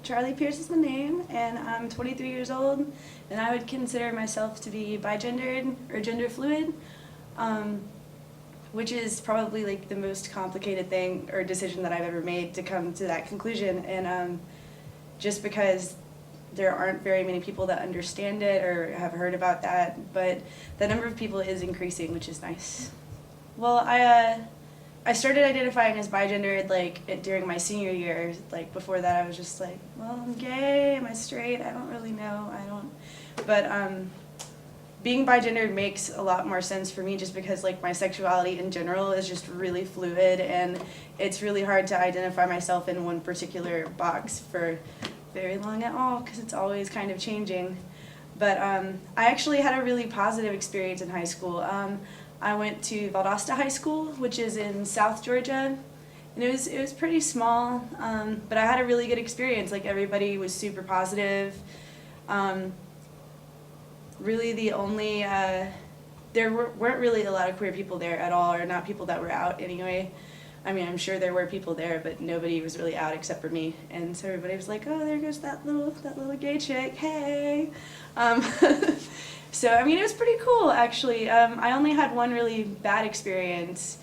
Charlie Pierce is my name, and I'm 23 years old, and I would consider myself to be bigendered or gender fluid, which is probably like the most complicated thing or decision that I've ever made to come to that conclusion. And just because there aren't very many people that understand it or have heard about that, but the number of people is increasing, which is nice. Well, I started identifying as bigendered during my senior year. Like before that, I was just like, well, I'm gay, am I straight? I don't really know. But being bigendered makes a lot more sense for me just because like my sexuality in general is just really fluid, and it's really hard to identify myself in one particular box for very long at all because it's always kind of changing. But I actually had a really positive experience in high school. I went to Valdosta High School, which is in South Georgia, and it was pretty small, but I had a really good experience. Like everybody was super positive. Really the only, there weren't really a lot of queer people there at all, or not people that were out anyway. I mean, I'm sure there were people there, but nobody was really out except for me. And so everybody was like, oh, there goes that little gay chick, hey. So, I mean, it was pretty cool, actually. I only had one really bad experience,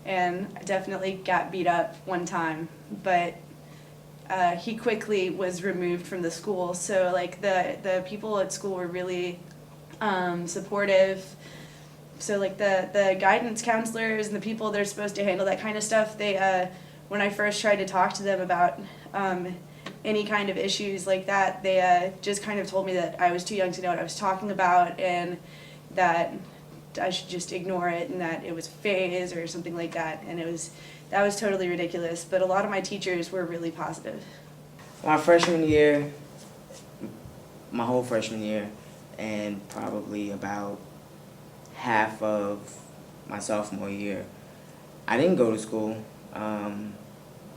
and I definitely got beat up one time, but he quickly was removed from the school. So, like, the people at school were really supportive. So like the guidance counselors and the people that are supposed to handle that kind of stuff, they when I first tried to talk to them about any kind of issues like that, they just kind of told me that I was too young to know what I was talking about, and that I should just ignore it, and that it was a phase or something like that. And that was totally ridiculous. But a lot of my teachers were really positive. My freshman year, my whole freshman year, and probably about half of my sophomore year, I didn't go to school.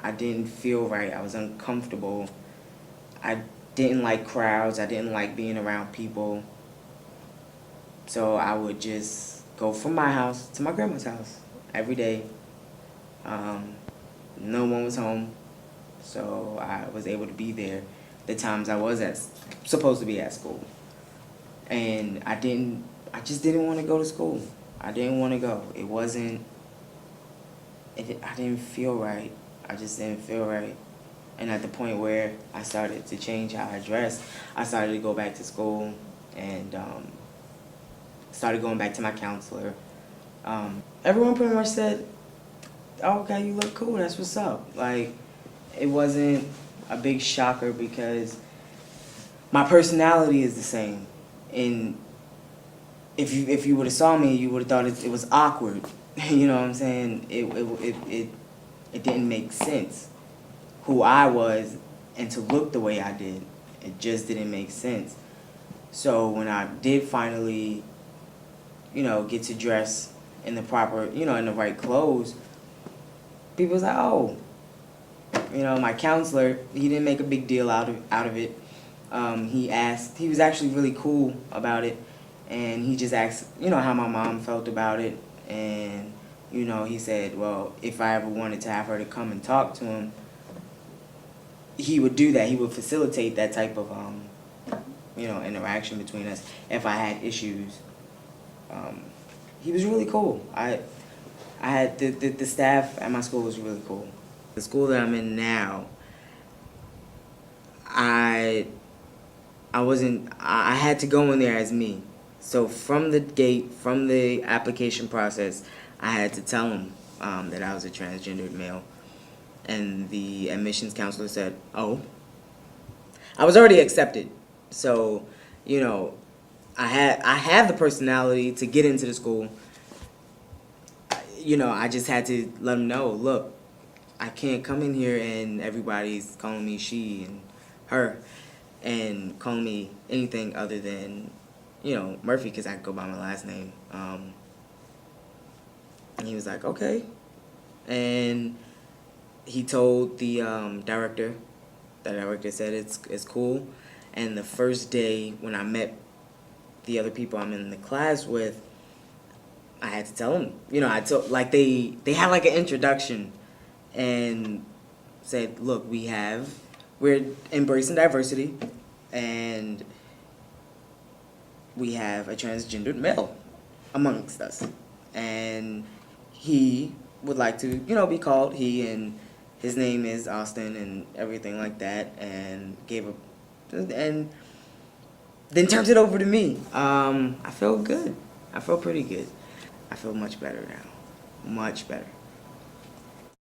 I didn't feel right. I was uncomfortable. I didn't like crowds. I didn't like being around people. So I would just go from my house to my grandma's house every day. No one was home, so I was able to be there the times I was supposed to be at school. And I just didn't want to go to school. I didn't want to go. I didn't feel right. I just didn't feel right. And at the point where I started to change how I dressed, I started to go back to school and started going back to my counselor. Everyone pretty much said, oh, okay, you look cool, that's what's up. Like, it wasn't a big shocker because my personality is the same. And if you would have saw me, you would have thought it was awkward. You know what I'm saying? It didn't make sense who I was and to look the way I did. It just didn't make sense. So when I did finally, get to dress in the proper, in the right clothes, people was like, oh. My counselor, he didn't make a big deal out of it. He was actually really cool about it, and he just asked, how my mom felt about it, and, he said, well, if I ever wanted to have her to come and talk to him, he would do that. He would facilitate that type of, interaction between us if I had issues. He was really cool. I had, the staff at my school was really cool. The school that I'm in now, I had to go in there as me. So from the gate, from the application process, I had to tell them that I was a transgendered male. And the admissions counselor said, oh. I was already accepted. So, I have the personality to get into the school. I just had to let them know, look, I can't come in here and everybody's calling me she and her and calling me anything other than, Murphy, because I go by my last name. And he was like, okay. And he told the director. The director said it's cool. And the first day when I met the other people I'm in the class with, I had to tell them. I told, like, they had like an introduction and said, look, we have we're embracing diversity, and we have a transgendered male amongst us, and he would like to, be called he, and his name is Austin and everything like that, and and then turns it over to me. I feel good. I feel pretty good. I feel much better now. Much better.